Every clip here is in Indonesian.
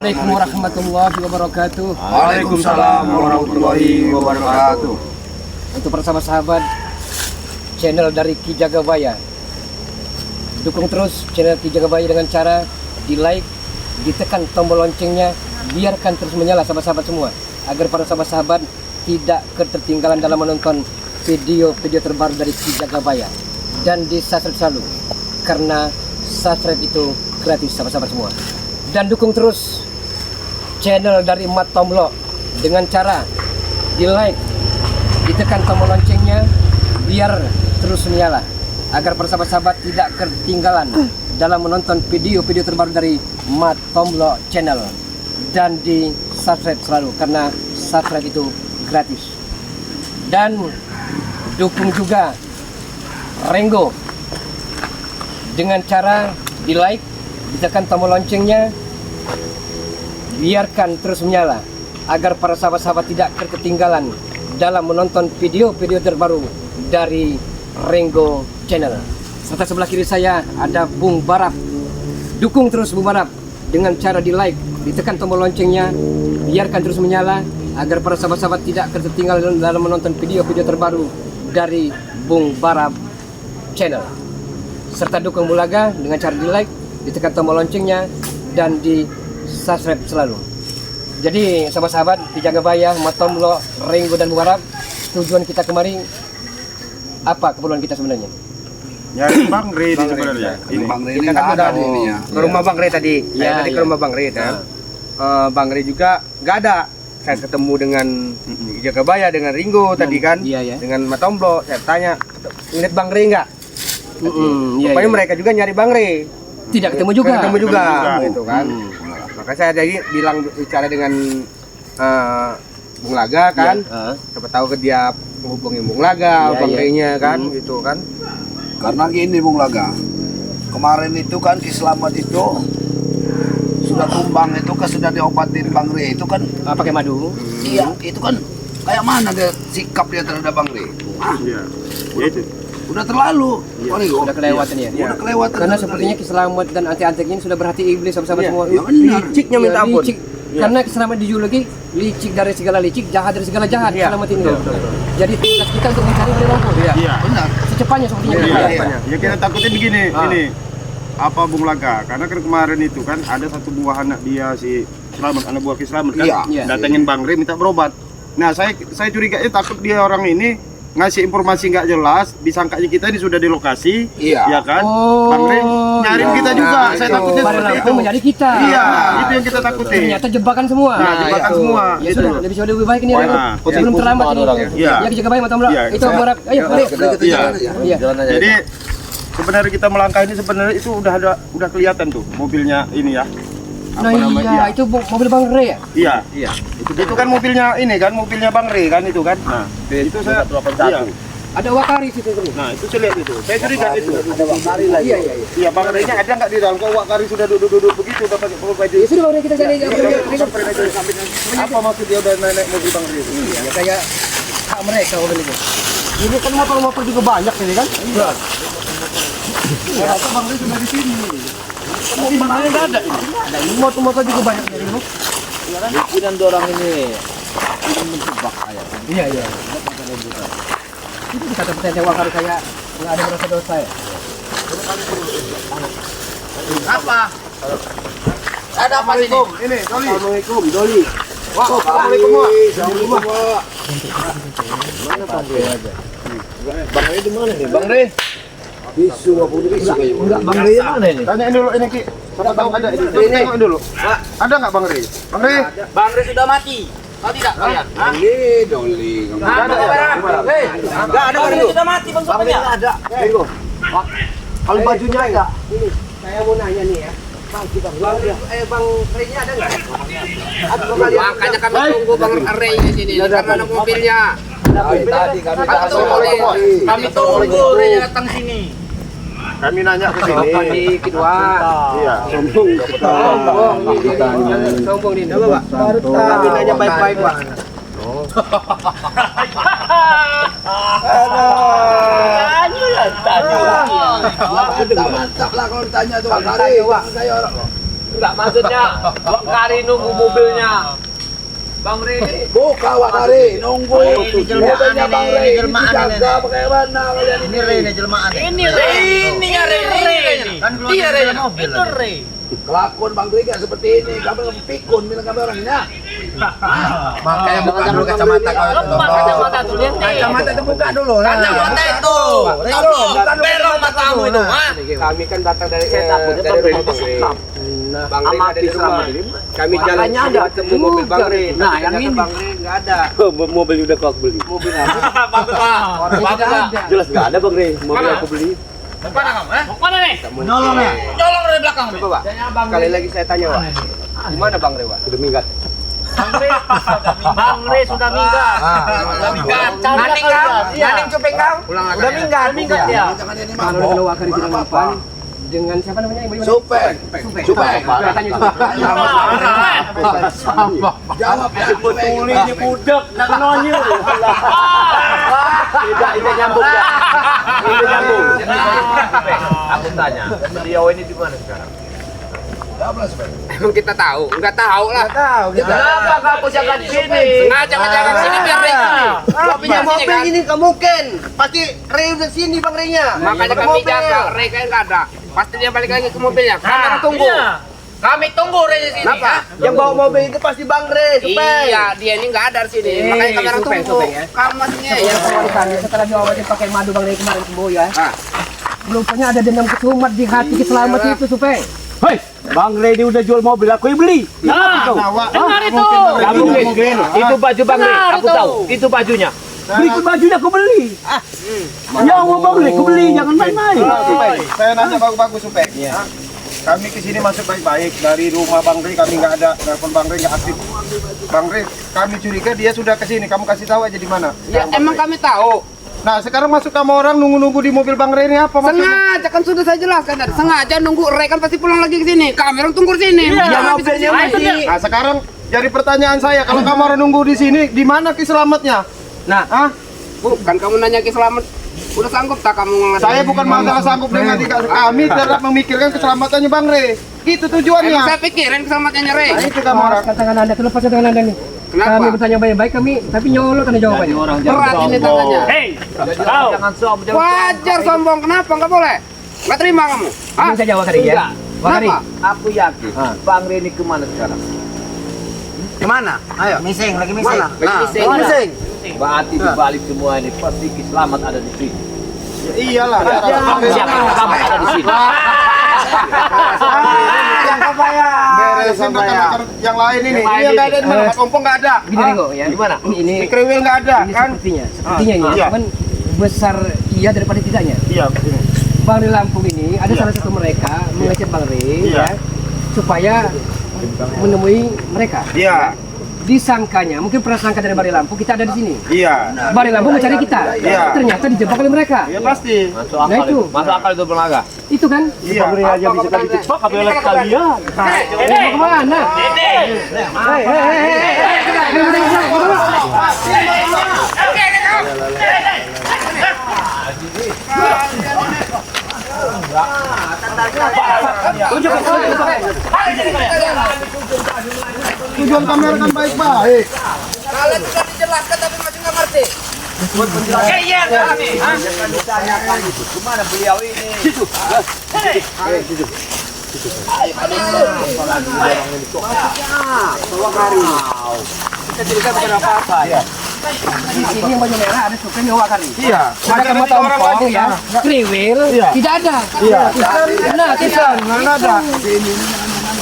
Assalamualaikum warahmatullahi wabarakatuh. Waalaikumsalam warahmatullahi wabarakatuh. Untuk para sahabat channel dari Ki Jagabaya, dukung terus channel Ki Jagabaya dengan cara di like, ditekan tombol loncengnya, biarkan terus menyala sahabat-sahabat semua, agar para sahabat-sahabat tidak ketertinggalan dalam menonton video-video terbaru dari Ki Jagabaya. Dan di subscribe selalu, karena subscribe itu gratis sahabat-sahabat semua. Dan dukung terus channel dari Mat Tomlo dengan cara di like, ditekan tombol loncengnya, biar terus menyala, agar para sahabat-sahabat tidak ketinggalan dalam menonton video-video terbaru dari Mat Tomlo channel. Dan di subscribe selalu, karena subscribe itu gratis. Dan dukung juga Renggo dengan cara di like, ditekan tombol loncengnya, biarkan terus menyala, agar para sahabat-sahabat tidak ketinggalan dalam menonton video-video terbaru dari Renggo channel. Serta sebelah kiri saya ada Bung Barap. Dukung terus Bung Barap dengan cara di like, ditekan tombol loncengnya, biarkan terus menyala, agar para sahabat-sahabat tidak ketinggalan dalam menonton video-video terbaru dari Bung Barap channel. Serta dukung Bulaga dengan cara di like, ditekan tombol loncengnya, dan di subscribe selalu. Jadi sahabat-sahabat Ki Jagabaya, Mat Tomlo, Renggo dan Barap, tujuan kita kemari apa, keperluan kita sebenarnya? Nyari Bang Re ini sebenarnya. Ini Bang Re Kita ini kan nggak udah ada ini ya. ke rumah Bang Re tadi. Saya tadi ke rumah Bang Re kan. Bang Re juga nggak ada. Saya ketemu dengan Ki Jagabaya, dengan Renggo tadi kan. Iya. Dengan Mat Tomlo. Saya tanya, ingat Bang Re nggak? Iya. Pokoknya mereka juga nyari Bang Re. Tidak ketemu juga. Ketemu juga, gitu kan. Maka saya jadi bicara dengan Bung Laga kan. Siapa tahu ke dia menghubungi Bung Laga, Iya, Bang iya. Re-nya kan, gitu kan. Karena gini Bung Laga, kemarin itu kan Ki Slamet itu sudah tumbang itu kan, sudah diobatin Bang Re itu kan. Pakai madu. Iya, itu kan kayak mana dia sikap dia terhadap Bang Re? Iya. Ya itu. Udah terlalu. Oh, Renggo. Sudah kelewatan ya. Udah kelewatan. Karena sepertinya Ki Slamet dan anti-antiknya ini sudah berhati iblis sahabat-sahabat Iya. semua. Ya benar. Liciknya minta Ya, ampun. licik. Karena Ki Slamet dijuluki licik dari segala licik, jahat dari segala jahat. Ki Iya. Slamet ini. Betul. Jadi tugas kita untuk mencari Beli Rongko. Iya. Benar. Secepatnya sepertinya. Iya, Kita. ya kita takutnya begini, ini apa Bung Laga, karena kan kemarin itu kan ada satu buah anak dia si Slamet, anak buah Ki Slamet kan, Iya. datengin Bang Re minta berobat. Nah saya curiganya takut dia orang ini ngasih informasi nggak jelas, disangkanya kita ini sudah di lokasi, Iya. ya kan? Oh, Bang Re nyariin iya. kita juga, saya Itu. takutnya Pada seperti lampu itu. menjadi kita. Iya, itu yang kita takutin. Ternyata jebakan semua. Nah, jebakan itu. semua, Ya itu. sudah, lebih baik ini Wah, Renggo. nah, Sebelum terlambat ini. Iya. Ya Ki Jagabaya, Mat Tomlo. Iya, Itu Barap. Ayo, mari. Kita Iya. jalan ya. Iya. Jadi sebenarnya kita melangkah ini sebenarnya itu udah kelihatan tuh mobilnya ini ya. Nah iya, itu mobil Bang Re ya? Iya. Itu kan mobilnya ini kan, mobilnya Bang Re kan itu kan. Nah, itu saya iya. Ada Wakari situ. Nah, itu saya lihat itu. Saya curiga itu. Ada Wakari lagi. Iya. Iya, Bang Re-nya ada nggak di dalam? Kok Wakari sudah duduk-duduk begitu udah pakai baju. Ya sudah Bang Re, kita cari Samperin aja. Apa maksud dia udah naik mobil Bang Re? Ya kayak hak mereka mobil ini. Ini kan motor-motor juga banyak ini kan? Iya. Ya, atau Bang Re sudah di sini. Tapi Bang Re nggak ada. Ada ini motor-motor juga banyak dari lu. Mungkinan dorang ini ingin menjebak ayah. Iya. Itu kata pertanyaan Wakari kayak nggak ada merasa dosa ya. Apa? Ada apa sini? Ini, Doli. Assalamualaikum, Doli. Wah, assalamualaikum, Wak. Assalamualaikum, Mana Bang Re aja? Bang Re di mana nih? Bang Re? Bisu apa bisu kayak? Enggak, Bang Re mana ini? Tanyain dulu ini Ki. Siapa tahu ada ini. Tengok dulu. Ada nggak Bang Re? Bang Re? Bang Re sudah mati. Tahu tidak kalian? Hah? Doli. Nggak ada ya? Enggak ada, Bang Re sudah mati bang sopanya. Ada. Kalau bajunya ada. Ini saya mau nanya nih ya. Bang Re-nya ada nggak? Makanya kami tunggu Bang Re di sini karena ada mobilnya. Tadi Kami tunggu Re datang sini. Kami nanya ke sini. Kedua. Iya. Sombong nih. Baru kami nanya baik-baik, Pak. Mantap lah kalau ditanya tuh. Hari saya orang. Enggak maksudnya Wak Kari nunggu mobilnya Bang Rey. Buka Wak Kari, nunggu. Mobilnya Bang Rey. Jaga bagaimana kalian ini. Ini jelmaan. Ini ya Rey. Kan keluar dari mobil. Itu Rey. Kelakuan Bang Rey kan seperti ini. Kamu pikun bilang kami orangnya. Makanya buka dulu kacamata kau itu. Lepas kacamata tuh lihat nih. Kacamata itu buka dulu. Kacamata itu. Belok matamu itu, ha? Kami kan datang dari rumah Bang Rey. Bang Rey ada di rumah. Kami jalan ketemu mobil Bang Rey. Nah, yang ini Bang Rey nggak ada. Mobil udah kau beli. Mobil apa? Bagus lah. Bagus lah. Jelas nggak ada Bang Rey. Mobil aku beli. Mau kemana kamu, ha? Mau kemana nih? Nolong ya. Nyolong dari belakang. Coba, Pak. Sekali lagi saya tanya, Pak. Di mana Bang Rey, Pak? Udah minggat. Bang Rey sudah minggat. Sudah minggat. Naning kau? Naning cupeng kau? Udah minggat. Minggat dia. Jangan ini Kalau mabok. Wak Kari tidak mapan dengan siapa namanya ibu? Supeng. Supeng. Jawab ya. Betul ini budak nak nonyo. Tidak ini nyambung ya. Ini nyambung. Aku tanya, beliau ini di mana sekarang? Jawablah Supeng. Emang kita tahu? Enggak tahu lah. Kenapa kamu jangan di sini? Sengaja jangan sini biar Rey sini. Gua pinjam sini kan. ini nggak mungkin. Pasti Rey udah sini Bang Rey-nya. Makanya kami jaga. Rey kan nggak ada. Pasti dia balik lagi ke mobilnya. Kami tunggu. Kami tunggu Rey di sini. Kenapa? Yang bawa mobil itu pasti Bang Rey. Iya, dia ini nggak ada di sini. Makanya kami orang tunggu. Supeng, ya. Kamu masihnya ya. Setelah diobati pakai madu Bang Rey kemarin sembuh ya. Ah. Rupanya ada dendam kesumat di hati keselamat itu, Supeng. Hei, Bang Rey dia udah jual mobil aku yang beli. Dengar itu. Kamu mungkin. Itu baju Bang Rey, aku tahu. Itu bajunya. Beli ke bajunya aku beli. Ya mau Bang Rey, aku beli jangan main-main. Saya nanya bagus-bagus Supeng. Kami ke sini masuk baik-baik dari rumah Bang Rey, kami nggak ada, telepon Bang Rey nggak aktif. Bang Rey, kami curiga dia sudah ke sini. Kamu kasih tahu aja di mana. Ya emang kami tahu. Nah sekarang masuk sama orang nunggu-nunggu di mobil Bang Rey ini apa maksudnya? Sengaja kan sudah saya jelaskan tadi. Sengaja nunggu Rey kan pasti pulang lagi ke sini. Kami orang tunggu di sini. Ya Jangan mobilnya bisa masih. Nah sekarang jadi pertanyaan saya, kalau kamu orang nunggu di sini, di mana Ki Selamatnya? Nah, Hah? bukan kamu nanya ke selamat. Udah sanggup tak kamu ngelakuin? Saya bukan masalah sanggup dengan kami tidak memikirkan keselamatannya Bang Rey. Itu tujuannya. Emang saya pikirin keselamatannya Rey. Nah, itu kamu orang. Lepaskan tangan Anda, lepaskan tangan Anda nih. Kenapa? Kami bertanya baik-baik, kami tapi nyolot Anda jawabannya. Berat ini tangannya. Hei, kau. Jangan sombong. Wajar sombong, kenapa nggak boleh? Nggak terima kamu? Hah? Bisa jawab Kari ya. Wak Kari. Kenapa? Aku yakin Bang Rey ini kemana sekarang? Kemana? Ayo. Mising, lagi mising. Mising. Berarti di balik semua ini pasti Selamat ada di sini. Iyalah. Siapa Selamat ada di sini? Beresin rekan-rekan yang lain ini. Ini yang nggak ada di mana? Pak Kompong nggak ada. Gini Ringo ya. Gimana? Ini Di Kriwil nggak ada ini kan? sepertinya ini Iya. cuman besar iya daripada tidaknya. Iya. Bang Rey Lampung ini ada salah satu mereka mengecek Bang Rey Iya. ya supaya menemui mereka. Iya. Disangkanya mungkin prasangka dari Bang Rey Lampung kita ada di sini. Iya. Bang Rey Lampung mencari kita. Iya. Ternyata dijebak oleh mereka. Iya pasti. Nah itu, Masuk akal itu Belaga. itu kan. Iya. Bang Rey aja bisa kali cepat kami oleh kalian. Mau kemana? Tujuan kamera kan baik-baik. Kalian sudah dijelaskan tapi masih nggak ngerti. Kemana beliau ini? Di sini yang baju merah ada Supeng yang Wak Kari. Iya. Ada kamu tahu Kompong ya. Kriwil tidak ada. Iya. Nah, tidak. Mana ada?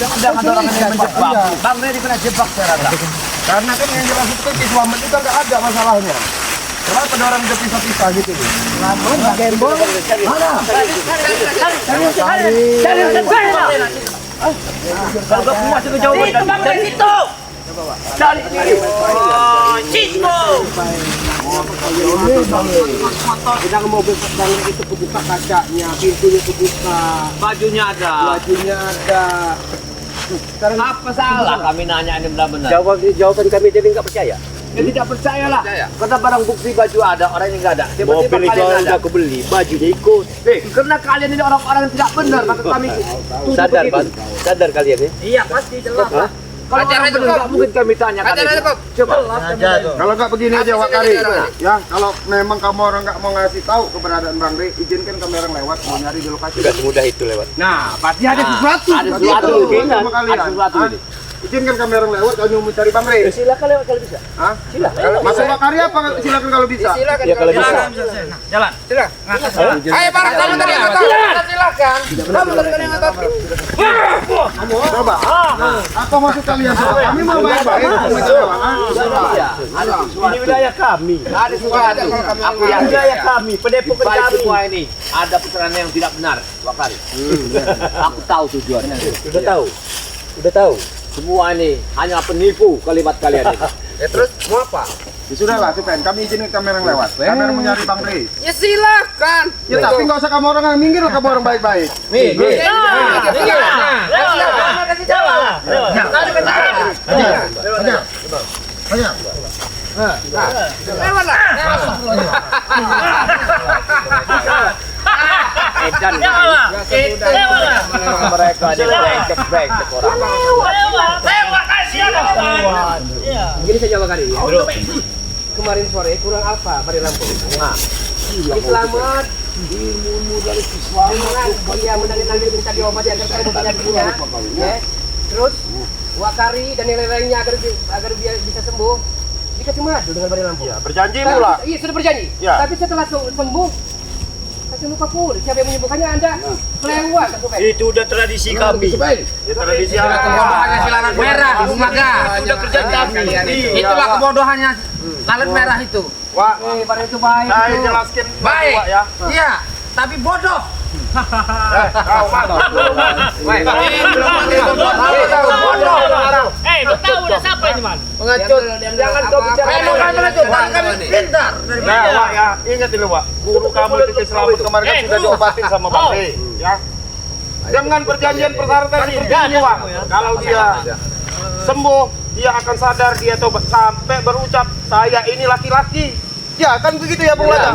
Sedang ada orang yang menjebak. Bang Rey pernah jebak saya rasa. Karena kan yang jelas itu Ki Selamat itu nggak ada masalahnya. Kenapa ada orang udah pisah-pisah gitu? Kalau kamu masih kejauhan itu Bang Rey situ. Cari sendiri. Oh, situ. Sedang mobil Bang Rey itu kebuka kacanya, pintunya kebuka, Bajunya ada. bajunya ada. Apa salah kami nanya ini benar-benar? Jawaban kami jadi nggak percaya. Ya tidak percayalah. Karena barang bukti baju ada, orang yang nggak ada. Tiba-tiba kalian ada. aku beli, bajunya ikut. Karena kalian ini orang-orang yang tidak benar, maka kami tuduh Sadar, begitu. Bang? Sadar kalian ya? Iya pasti jelas lah. Kalau orang benar nggak mungkin kami tanya kalian. Coba. Kalau nggak begini aja Wak Kari, ya kalau memang kamu orang nggak mau ngasih tahu keberadaan Bang Rey, izinkan kami orang lewat mau nyari di lokasi. Tidak semudah itu lewat. Nah, pasti ada sesuatu. Ada sesuatu. Sama kalian. Ada sesuatu ini. Izinkan kami orang lewat kami mau cari Bang Rey. Silakan lewat kalau bisa. Hah? Masuk Wak Kari apa? Silakan kalau bisa. Ya kalau bisa. Jalan. Ayo bareng kamu tadi yang atas. Silakan. Kamu tadi yang atas. Coba. Apa maksud kalian? Kami mau baik-baik. Ini wilayah kami. Ada sesuatu. Aku yang Wilayah kami, pendepokan balik kami. semua ini ada pesanan yang tidak benar, Wakari. Aku tahu tujuannya. Udah tahu. Udah tahu. Semua ini hanya penipu kalimat kalian ini. Ya terus mau apa? Ya sudahlah, Supen. Kami izinin kami orang lewat. Kami orang mau nyari Bang Rey. Ya silakan. Ya tapi nggak usah kamu orang yang minggir, kamu orang baik-baik. Kasih jalan. Hanya. Lewat lah. Edan. Lewat lah. Mereka ini brengsek orang. Lewat kasih jalan. Iya. Gini saja Wakari ya. Kemarin sore kurang apa Bari Lampung? Nah, selamat ilmu dari siswa dia menandatangani minta diobati agar kamu tidak punya. Ya. Terus Wakari dan yang lainnya agar dia bisa sembuh. Dikasih madu dengan Bari Lampung. Ya, berjanji pula. Iya sudah berjanji. Ya. Tapi setelah sembuh kasih lupa pula. Siapa yang menyembuhkannya Anda? Kelewat Kak Supeng. Itu udah tradisi kami. Ya tradisi Kebodohannya si lalat merah, Bumaga. Sudah kerja kami. Itulah kebodohannya lalat merah itu. Wak, Pada itu baik. saya itu. jelaskan Baik. Wak, ya. Iya, tapi bodoh. Kau Lu tahu udah siapa ini, Man? Pengecut. Jangan kau bicara. Kami pintar. Nah, Wak ya, ingat dulu Wak, guru kamu itu selamat kemarin kan sudah diobatin sama Bang Rey, ya. Dengan perjanjian persyaratan seperti ini Wak, kalau dia sembuh, dia akan sadar, dia tobat sampai berucap, saya ini laki-laki. Ya kan begitu ya Bung Lada.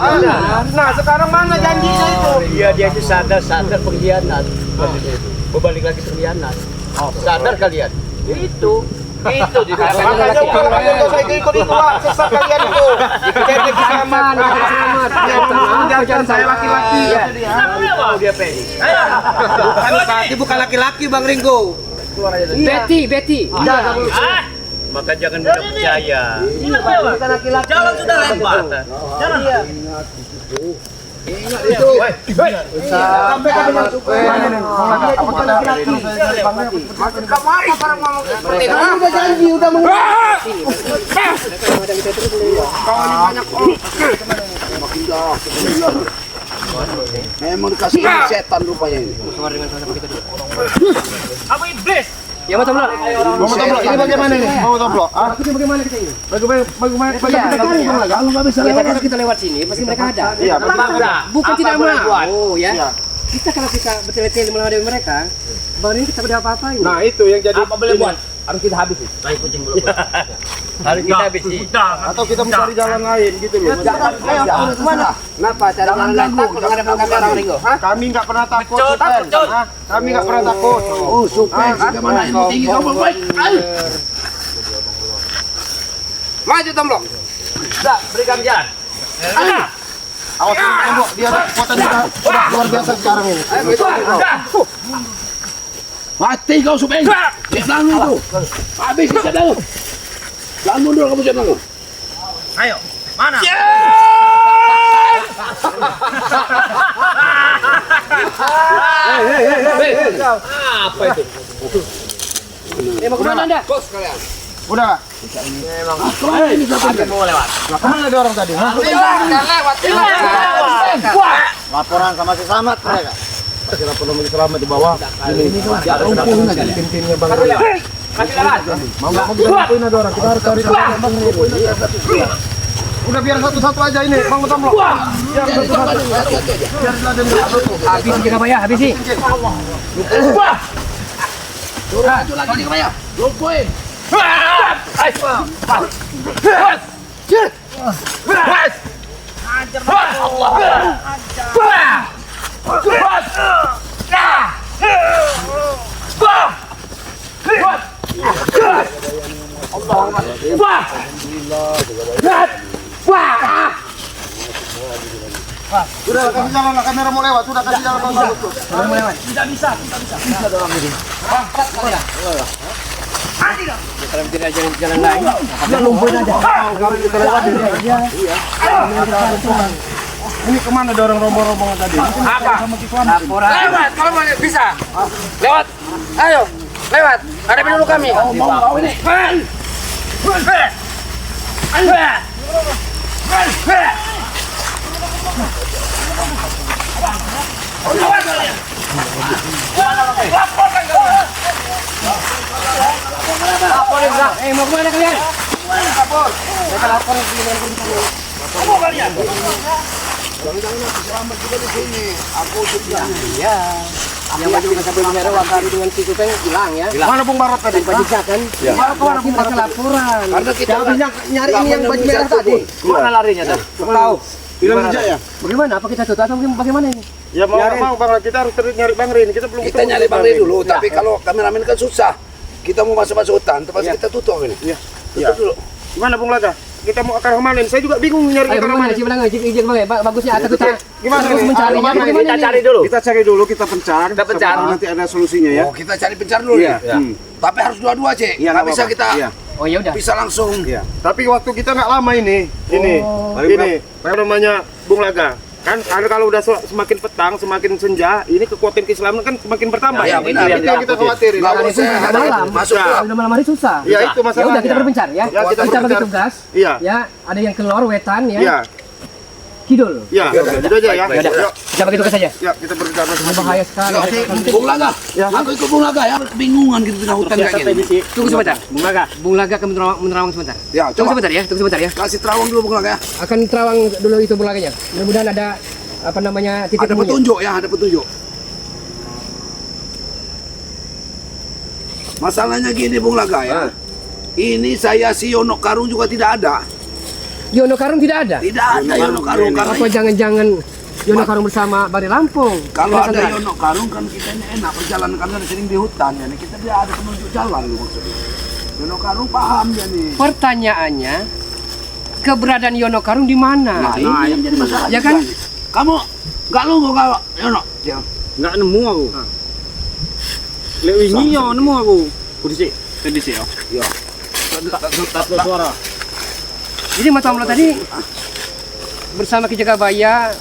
Nah sekarang mana janjinya itu? Iya, dia itu sadar pengkhianat. Berbalik lagi pengkhianat. Sadar kalian? Itu di Makanya udah nggak usah ikut itu Wak, sesat kalian itu. Jadi selamat, selamat. Dia mengucapkan saya laki-laki. dia pede. Berarti bukan laki-laki Bang Ringo. Betty. Maka jangan mudah percaya. Jalan sudah lempar. Jalan. Sampai kami masuk. Kamu apa barang ngomong seperti itu? Udah janji, udah Memang dikasih setan rupanya ini. Apa iblis? Ya mau tombol. Mau tombol, ini bagaimana nih? Mau tombol? Ah, Ini bagaimana kita ini? bagaimana? Kalau nggak bisa lewat, kalau kita lewat sini pasti mereka ada. Iya, Bukan Apa tidak boleh buat? mau, ya. Iya. Kita kalau kita bertele-tele menghadapi mereka, baru ini kita udah apa-apain. Nah itu yang jadi. Apa boleh buat? Harus kita habisi. Harus kita habisi. Atau kita mencari jalan lain gitu loh. Kemana? Kenapa cara jalan lain takut menghadapi kamera Bang Ringo? Hah? Kami nggak pernah takut, Supen. Hah? Kami nggak pernah takut. Oh, Supen, bagaimana ilmu tinggi kamu baik? Maju Tomblok. Sudah, berikan jalan. Awas tombol, dia kekuatan kita udah luar biasa sekarang ini. Mati kau Supen. Jangan itu. Habis sedang. Jangan mundur kamu jangan. Ayo. Mana? Apa itu? Mau kemana Anda? Udah. Kemana ini Supen? Mau lewat. Kemana ada orang tadi? Hah? Laporan sama si Slamet mereka. Pasti laporan sama si Slamet di bawah. Ini lumpuhin aja tim-timnya Bang Rey. Mau nggak mau kita lumpuhin ada orang. Kita harus cari tahu Bang Rey. Udah biar satu-satu aja ini, Bang Tomblok. Biar satu-satu. Biar ada satu. Habis jaga bayar, habis sih. Maju lagi nih Kemaya. Lumpuin. Sudah kasih jalan lah, kamera mau lewat. Sudah kasih jalan Bang. Kalau tidak jalan lain, Ini kemana dorong rombongan tadi? laporan. Lewat, kalau mau bisa. Lewat. Ayo, lewat. Hadapi dulu kami. Mau kemana kalian? Yang baju sampai merah wakar dengan si kupeng hilang ya. Mana Bung Barat tadi? Tanpa jejak kan? Kemana mereka laporan? Karena kita Nyari ini yang baju merah tadi. Mana larinya tadi? Tahu. Hilang jejak ya? Bagaimana? Apa kita tutup atau bagaimana ini? Ya mau nggak mau Bang, kita harus terus nyari Bang Rin. Kita belum kita ketemu nyari Bang Rin dulu, Ya. tapi kalau kameramen kan susah. Kita mau masuk hutan, terpaksa kita tutup ini. Iya. Tutup dulu. Gimana Bung Laga? Kita mau akar kemarin. Saya juga bingung nyari Ayo akar bagaimana? kemarin. Cibilang izin bang, bagusnya atau kita Gimana terus ini? mencari? Gimana ini? Bagaimana ini? dulu. Kita cari dulu, kita pencar. Kita pencar. Sampai nanti ada solusinya ya. Oh, kita cari pencar dulu Iya. nih. Tapi harus dua-dua, Cek. Iya, Nggak nggak bisa apa-apa. kita Iya. Oh ya udah. bisa langsung. Iya. Tapi waktu kita nggak lama ini. Ini. Apa namanya Bung Laga? Kan ada kalau udah semakin petang, semakin senja, ini kekuatan keislaman kan semakin bertambah. Ya, benar. Itu yang kita khawatirin. Nggak Kalau usah itu ada malam. masuk Ya. pulang. Udah malam hari susah. Ya itu Ya masalahnya. udah kita berpencar ya. Ya, kita Kita bagi berpencar. tugas. Iya. Ya, ada yang keluar wetan ya. Iya. Kidul. Iya. Itu aja ya. Ya udah. Kita bagi tugas saja. Ya, kita berbicara Ini masing-masing. bahaya sekali. Bung Laga. Aku ikut Bung Laga ya. Kebingungan gitu di tengah hutan kayak gini. Tunggu sebentar. Bung Laga akan menerawang sebentar. Ya, Tunggu coba sebentar ya. Tunggu sebentar ya. kasih terawang dulu Bung Laga ya. Akan terawang dulu itu Bung Laganya. Mudah-mudahan ada apa namanya titik Ada temunya. petunjuk ya, ada petunjuk. Masalahnya gini Bung Laga ya. Ini saya si Yono Karung juga tidak ada. Yono Karung tidak ada. Tidak ada Yono Karung karena Apa jangan-jangan Yono Karung bersama Bari Lampung? kalau Kita ada sendiri. Yono Karung kan kita ini enak perjalanan karena sering di hutan ya. Kita dia ada penunjuk jalan loh maksudnya. Yono Karung paham ya nih. Pertanyaannya, keberadaan Yono Karung di mana? Nah, ini yang jadi masalah. Ya kan? juga. Kamu nggak nunggu kalau Yono? Ya. Nggak nemu aku. Lewat ini ya nemu aku. Kudisi. Kudisi ya. Ya. Suara. Jadi Mas Amlo tadi bersama Ki Jagabaya,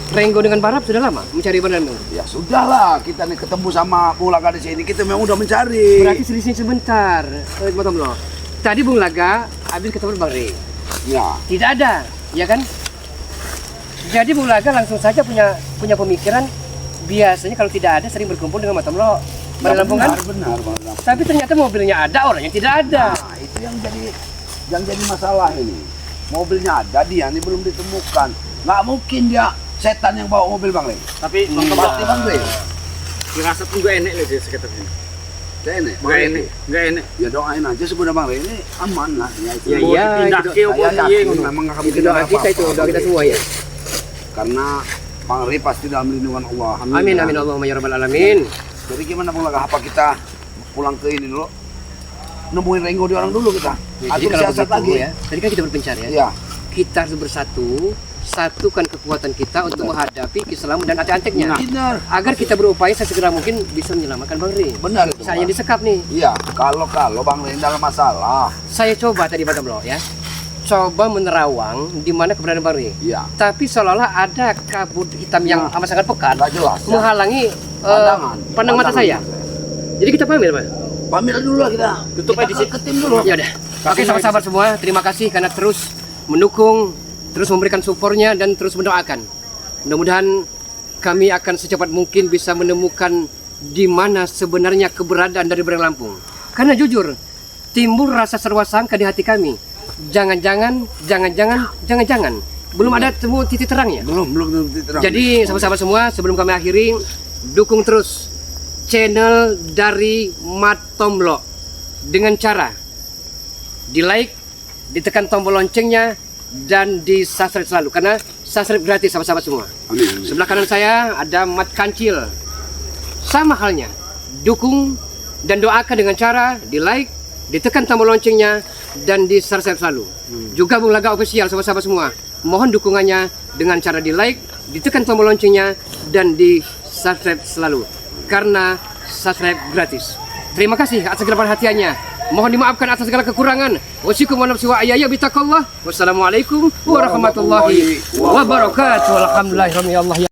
Renggo dengan Barap sudah lama mencari Barap. Ya sudahlah, kita nih ketemu sama Bung Laga di sini, kita memang udah mencari. Berarti selisih sebentar, Mas Amlo. Tadi Bung Laga habis ketemu Bang Rey. Ya. Tidak ada, ya kan? Jadi Bung Laga langsung saja punya pemikiran biasanya kalau tidak ada sering berkumpul dengan Mas Amlo Bari Lampung kan? Benar. Tapi ternyata mobilnya ada, orangnya tidak ada. Nah, itu yang jadi masalah ini. Mobilnya ada, dia ini belum ditemukan. Nggak mungkin dia setan yang bawa mobil Bang Rey. Tapi Pasti Bang Rey. dirasa pun gue enek loh di sekitar sini. Nggak enak. Nggak enak. Ya doain aja sebenarnya Bang Rey ini aman lah. Ya, itu. Ya, iya, Pindah itu ke Saya yakin memang nggak Itu mungkin doa ada kita itu, apa-apa. doa kita semua ya. Karena Bang Rey pasti dalam lindungan Allah. Amin amin Allahumma ya rabbal alamin. Jadi gimana Bang Laga? Apa kita pulang ke ini dulu? Nemuin Renggo di orang dulu kita. Jadi Atur kalau siasat begitu lagi. ya, tadi kan kita berpencar ya. Iya. Kita harus bersatu, satukan kekuatan kita untuk menghadapi keislaman dan antek-anteknya. Benar. Agar kita berupaya sesegera mungkin bisa menyelamatkan Bang Rey. Benar itu. Saya Bang. disekap nih. Iya, kalau Bang Rey dalam masalah. Saya coba tadi Bang Amlo ya. Coba menerawang di mana keberadaan Bang Rey. Iya. Tapi seolah-olah ada kabut hitam yang amat sangat pekat Nggak jelas. Ya. menghalangi pandang mata Pandangan. saya. Jadi kita pamit, Pak. Pamit dulu lah kita. Tutup Kita aja di situ. ke tim dulu. Ya udah. Oke, sahabat-sahabat semua, terima kasih karena terus mendukung, terus memberikan supportnya dan terus mendoakan. Mudah-mudahan kami akan secepat mungkin bisa menemukan di mana sebenarnya keberadaan dari Bari Lampung. Karena jujur, timbul rasa serba sangka di hati kami. Jangan-jangan belum ada temu titik terangnya. Belum terang. Jadi sahabat-sahabat semua, sebelum kami akhiri, dukung terus channel dari Matomlo dengan cara di like, ditekan tombol loncengnya, dan di subscribe selalu karena subscribe gratis sahabat-sahabat semua. Amin. Sebelah kanan saya ada Mat Kancil. Sama halnya, dukung dan doakan dengan cara di like, ditekan tombol loncengnya, dan di subscribe selalu. Juga Bung Laga Official sahabat-sahabat semua. Mohon dukungannya dengan cara di like, ditekan tombol loncengnya, dan di subscribe selalu. Karena subscribe gratis. Terima kasih atas segala perhatiannya. Mohon dimaafkan atas segala kekurangan. Wassalamualaikum warahmatullahi wabarakatuh. Alhamdulillah.